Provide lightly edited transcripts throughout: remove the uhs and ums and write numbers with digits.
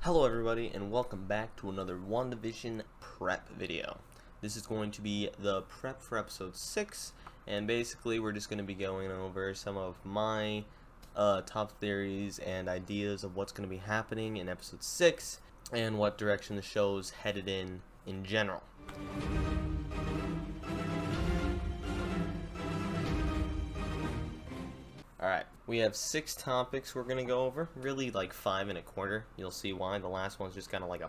Hello everybody, and welcome back to another WandaVision prep video. This is going to be the prep for episode 6, and basically we're just going to be going over some of my top theories and ideas of what's going to be happening in episode 6, and what direction the show's headed in general. Alright, we have 6 topics we're going to go over, really like 5 and a quarter. You'll see why. The last one's just kind of like a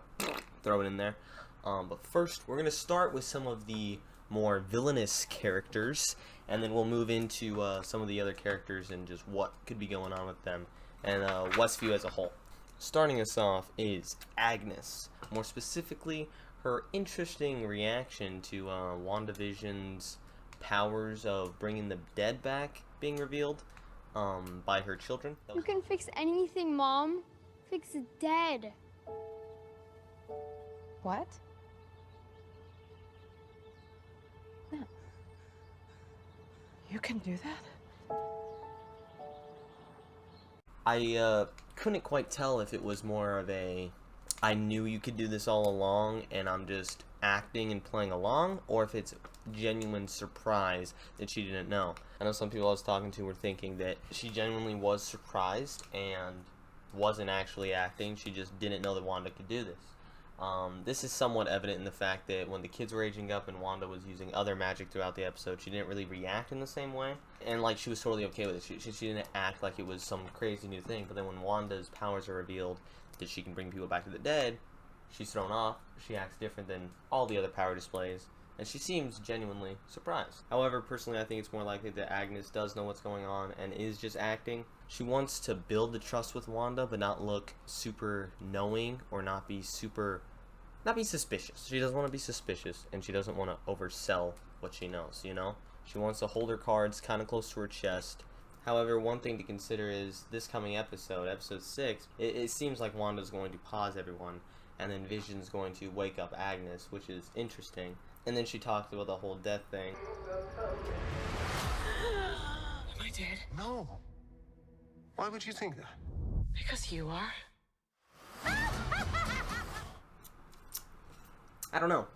throw it in there. But first, we're going to start with some of the more villainous characters, and then we'll move into some of the other characters and just what could be going on with them, and Westview as a whole. Starting us off is Agnes. More specifically, her interesting reaction to WandaVision's powers of bringing the dead back being revealed. By her children. You can fix anything, Mom. Fix it dead. What? No. You can do that? I couldn't quite tell if it was more of a I knew you could do this all along and I'm just acting and playing along, or if it's genuine surprise that she didn't know. I know some people I was talking to were thinking that she genuinely was surprised and wasn't actually acting. She just didn't know that Wanda could do this. This is somewhat evident in the fact that when the kids were aging up and Wanda was using other magic throughout the episode, she didn't really react in the same way. And like she was totally okay with it. She didn't act like it was some crazy new thing. But then when Wanda's powers are revealed, that she can bring people back to the dead, she's thrown off. She acts different than all the other power displays, and she seems genuinely surprised. However, personally, I think it's more likely that Agnes does know what's going on and is just acting. She wants to build the trust with Wanda, but not look super knowing or not be suspicious. She doesn't want to be suspicious, and she doesn't want to oversell what she knows, you know? She wants to hold her cards kind of close to her chest. However, one thing to consider is this coming episode, episode 6, it seems like Wanda's going to pause everyone, and then Vision's going to wake up Agnes, which is interesting. And then she talks about the whole death thing. Am I dead? No. Why would you think that? Because you are. I don't know.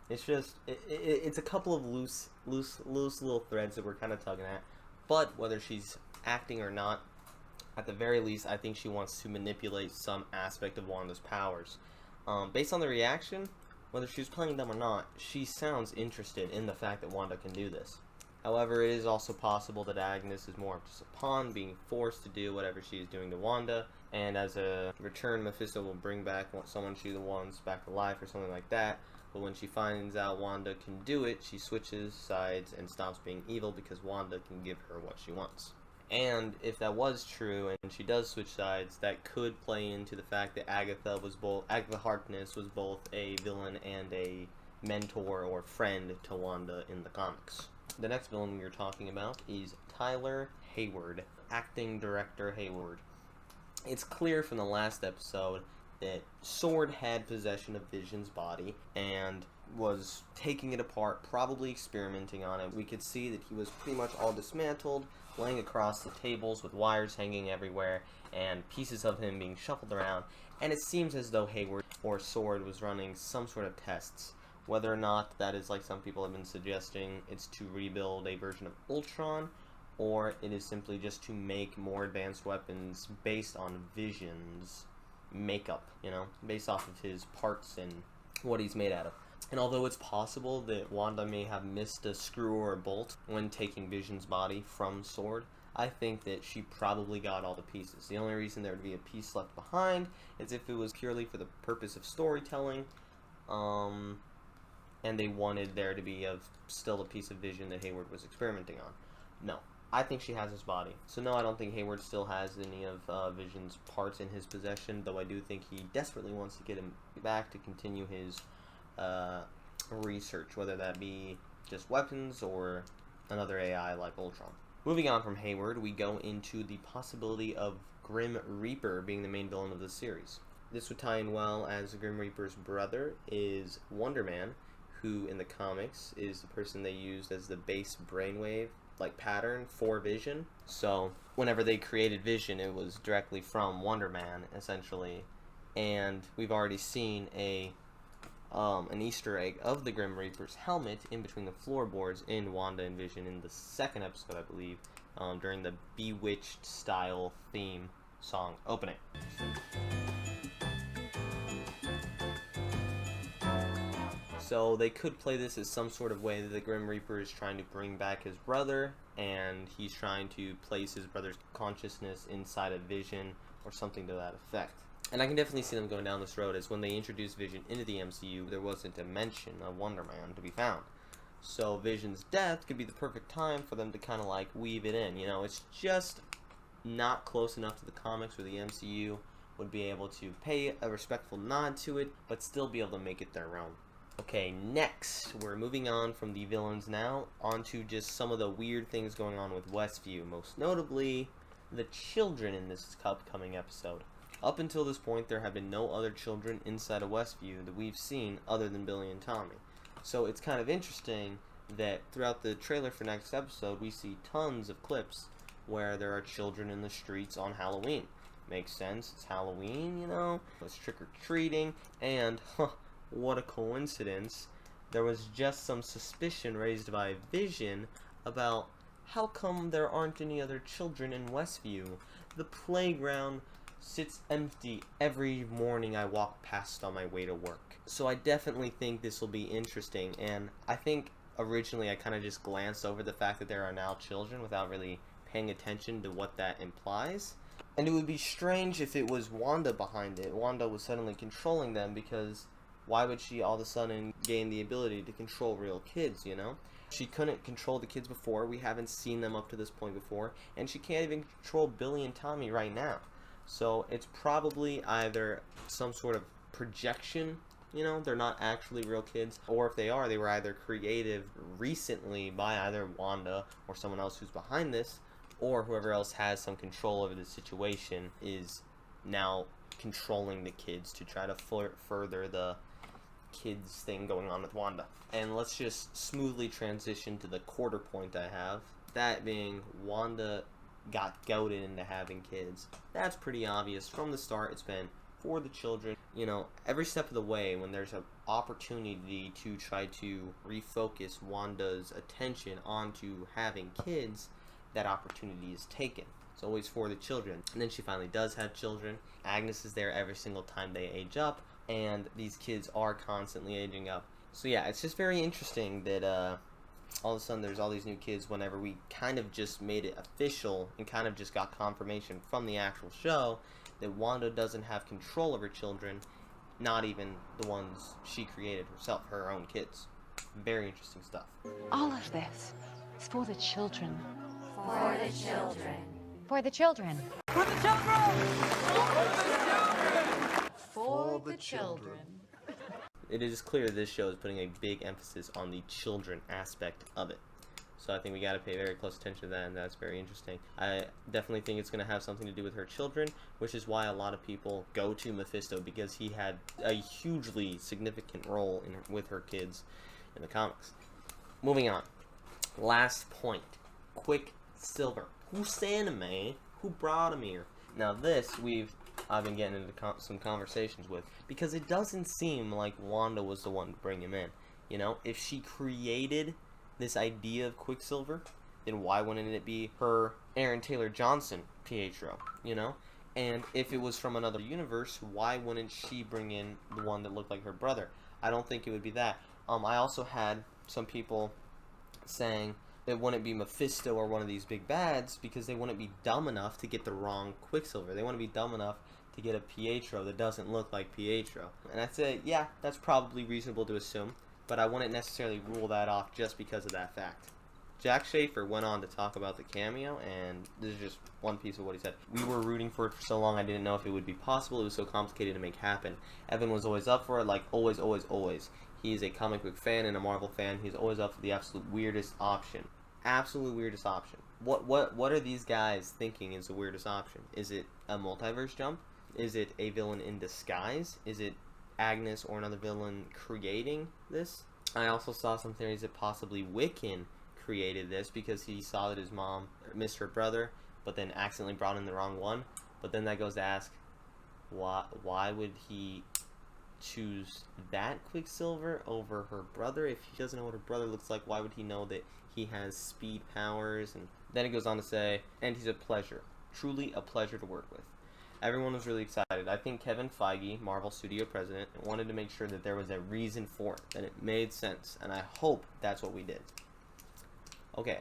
It's just, it's a couple of loose little threads that we're kind of tugging at. But whether she's acting or not, at the very least, I think she wants to manipulate some aspect of Wanda's powers. Based on the reaction, whether she's playing them or not, she sounds interested in the fact that Wanda can do this. However, it is also possible that Agnes is more of just a pawn, being forced to do whatever she is doing to Wanda, and as a return, Mephisto will bring back someone she wants back to life or something like that. But when she finds out Wanda can do it, she switches sides and stops being evil because Wanda can give her what she wants. And if that was true and she does switch sides, that could play into the fact that Agatha Harkness was both a villain and a mentor or friend to Wanda in the comics. The next villain we are talking about is Tyler Hayward, acting director Hayward. It's clear from the last episode that Sword had possession of Vision's body and was taking it apart, probably experimenting on it. We could see that he was pretty much all dismantled, laying across the tables with wires hanging everywhere and pieces of him being shuffled around. And it seems as though Hayward or Sword was running some sort of tests. Whether or not that is, like some people have been suggesting, it's to rebuild a version of Ultron, or it is simply just to make more advanced weapons based on Vision's makeup, you know, based off of his parts and what he's made out of. And although it's possible that Wanda may have missed a screw or a bolt when taking Vision's body from Sword, I think that she probably got all the pieces. The only reason there would be a piece left behind is if it was purely for the purpose of storytelling, and they wanted there to be still a piece of Vision that Hayward was experimenting on. No. I think she has his body. So no, I don't think Hayward still has any of Vision's parts in his possession, though I do think he desperately wants to get him back to continue his research, whether that be just weapons or another AI like Ultron. Moving on from Hayward, we go into the possibility of Grim Reaper being the main villain of the series. This would tie in well, as Grim Reaper's brother is Wonder Man, who in the comics is the person they used as the base brainwave like pattern for Vision. So whenever they created Vision, it was directly from Wonder Man, essentially. And we've already seen an Easter egg of the Grim Reaper's helmet in between the floorboards in Wanda and Vision in the second episode, I believe, during the Bewitched style theme song opening. So they could play this as some sort of way that the Grim Reaper is trying to bring back his brother, and he's trying to place his brother's consciousness inside of Vision, or something to that effect. And I can definitely see them going down this road, as when they introduced Vision into the MCU, there wasn't a mention of Wonder Man to be found. So Vision's death could be the perfect time for them to kind of like weave it in. You know, it's just not close enough to the comics where the MCU would be able to pay a respectful nod to it, but still be able to make it their own. Okay, next, we're moving on from the villains now onto just some of the weird things going on with Westview, most notably the children in this upcoming episode. Up until this point, there have been no other children inside of Westview that we've seen other than Billy and Tommy. So it's kind of interesting that throughout the trailer for next episode, we see tons of clips where there are children in the streets on Halloween. Makes sense, it's Halloween, you know, it's trick-or-treating, and what a coincidence, there was just some suspicion raised by Vision about how come there aren't any other children in Westview. The playground sits empty every morning I walk past on my way to work. So I definitely think this will be interesting, and I think originally I kind of just glanced over the fact that there are now children without really paying attention to what that implies. And it would be strange if it was Wanda behind it. Wanda was suddenly controlling them, because why would she all of a sudden gain the ability to control real kids, you know? She couldn't control the kids before, we haven't seen them up to this point before, and she can't even control Billy and Tommy right now. So it's probably either some sort of projection, you know, they're not actually real kids, or if they are, they were either created recently by either Wanda or someone else who's behind this, or whoever else has some control over the situation is now controlling the kids to try to further the kids thing going on with Wanda. And let's just smoothly transition to the quarter point I have, that being Wanda got goaded into having kids. That's pretty obvious from the start. It's been for the children, you know, every step of the way. When there's an opportunity to try to refocus Wanda's attention onto having kids, that opportunity is taken. It's always for the children. And then she finally does have children. Agnes is there every single time they age up, and these kids are constantly aging up. So yeah, it's just very interesting that all of a sudden there's all these new kids whenever we kind of just made it official and kind of just got confirmation from the actual show that Wanda doesn't have control of her children, not even the ones she created herself, her own kids. Very interesting stuff. All of this is for the children. For the children. For the children. For the children. It is clear this show is putting a big emphasis on the children aspect of it. So I think we got to pay very close attention to that, and that's very interesting. I definitely think it's going to have something to do with her children, which is why a lot of people go to Mephisto, because he had a hugely significant role with her kids in the comics. Moving on. Last point. Quicksilver. Who sent him, man? Who brought him here? Now this, I've been getting into some conversations with, because it doesn't seem like Wanda was the one to bring him in. You know, if she created this idea of Quicksilver, then why wouldn't it be her Aaron Taylor Johnson Pietro, you know? And if it was from another universe, why wouldn't she bring in the one that looked like her brother? I don't think it would be that. I also had some people saying it wouldn't be Mephisto or one of these big bads, because they wouldn't be dumb enough to get the wrong Quicksilver. They wouldn't be dumb enough to get a Pietro that doesn't look like Pietro. And I'd say, yeah, that's probably reasonable to assume, but I wouldn't necessarily rule that off just because of that fact. Jack Schaefer went on to talk about the cameo, and this is just one piece of what he said. We were rooting for it for so long, I didn't know if it would be possible. It was so complicated to make happen. Evan was always up for it, like always, always, always. He's a comic book fan and a Marvel fan. He's always up for the absolute weirdest option. Absolute weirdest option. What are these guys thinking is the weirdest option? Is it a multiverse jump? Is it a villain in disguise? Is it Agnes or another villain creating this? I also saw some theories that possibly Wiccan created this because he saw that his mom missed her brother, but then accidentally brought in the wrong one. But then that goes to ask, why would he choose that Quicksilver over her brother? If he doesn't know what her brother looks like, why would he know that he has speed powers? And then it goes on to say, and he's a pleasure, truly a pleasure to work with. Everyone was really excited. I think Kevin Feige, Marvel Studio president, wanted to make sure that there was a reason for it, that it made sense, and I hope that's what we did. Okay,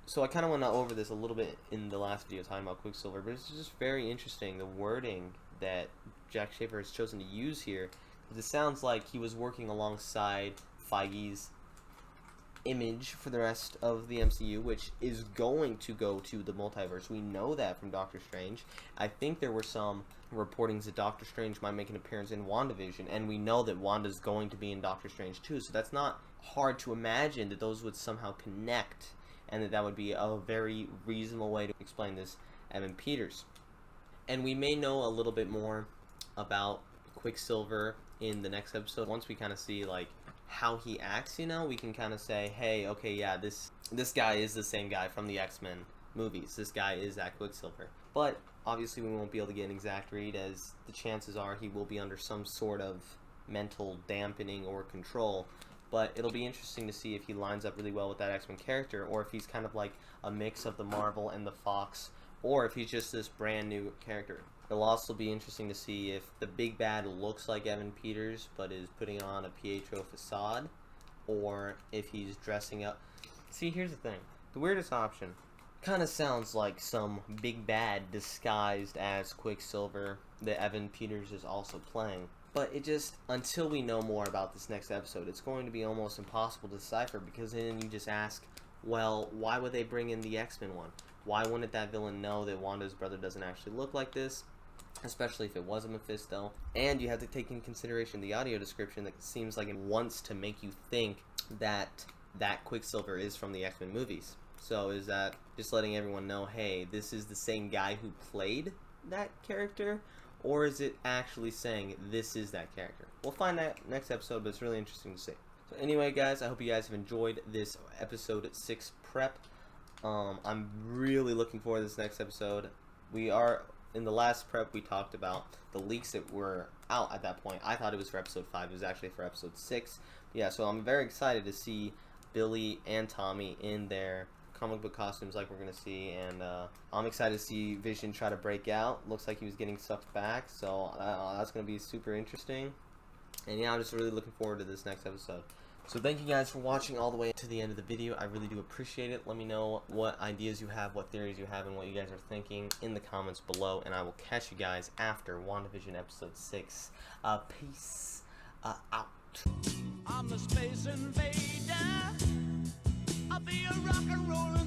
so I kind of went over this a little bit in the last video talking about Quicksilver, but it's just very interesting, the wording that Jack Schaefer has chosen to use here. It sounds like he was working alongside Feige's image for the rest of the MCU, which is going to go to the multiverse. We know that from Doctor Strange. I think there were some reportings that Doctor Strange might make an appearance in WandaVision, and we know that Wanda's going to be in Doctor Strange too, so that's not hard to imagine that those would somehow connect, and that would be a very reasonable way to explain this Evan Peters. And we may know a little bit more about Quicksilver in the next episode. Once we kind of see like how he acts, you know, we can kind of say, hey, okay, yeah, this guy is the same guy from the X-Men movies. This guy is that Quicksilver. But obviously we won't be able to get an exact read, as the chances are he will be under some sort of mental dampening or control. But it'll be interesting to see if he lines up really well with that X-Men character, or if he's kind of like a mix of the Marvel and the Fox, or if he's just this brand new character. It'll also be interesting to see if the big bad looks like Evan Peters but is putting on a Pietro facade, or if he's dressing up. See, here's the thing. The weirdest option kind of sounds like some big bad disguised as Quicksilver that Evan Peters is also playing. But it just, until we know more about this next episode, it's going to be almost impossible to decipher, because then you just ask, well, why would they bring in the X-Men one? Why wouldn't that villain know that Wanda's brother doesn't actually look like this? Especially if it was a Mephisto. And you have to take in consideration the audio description that seems like it wants to make you think that that Quicksilver is from the X-Men movies. So is that just letting everyone know, hey, this is the same guy who played that character? Or is it actually saying this is that character? We'll find that next episode, but it's really interesting to see. So anyway, guys, I hope you guys have enjoyed this episode 6 prep. I'm really looking forward to this next episode. In the last prep, we talked about the leaks that were out at that point. I thought it was for episode 5. It was actually for episode 6. But yeah, so I'm very excited to see Billy and Tommy in their comic book costumes like we're going to see. And I'm excited to see Vision try to break out. Looks like he was getting sucked back. So that's going to be super interesting. And yeah, I'm just really looking forward to this next episode. So thank you guys for watching all the way to the end of the video. I really do appreciate it. Let me know what ideas you have, what theories you have, and what you guys are thinking in the comments below. And I will catch you guys after WandaVision episode 6. Peace out. I'm the space invader. I'll be a rock and rollin'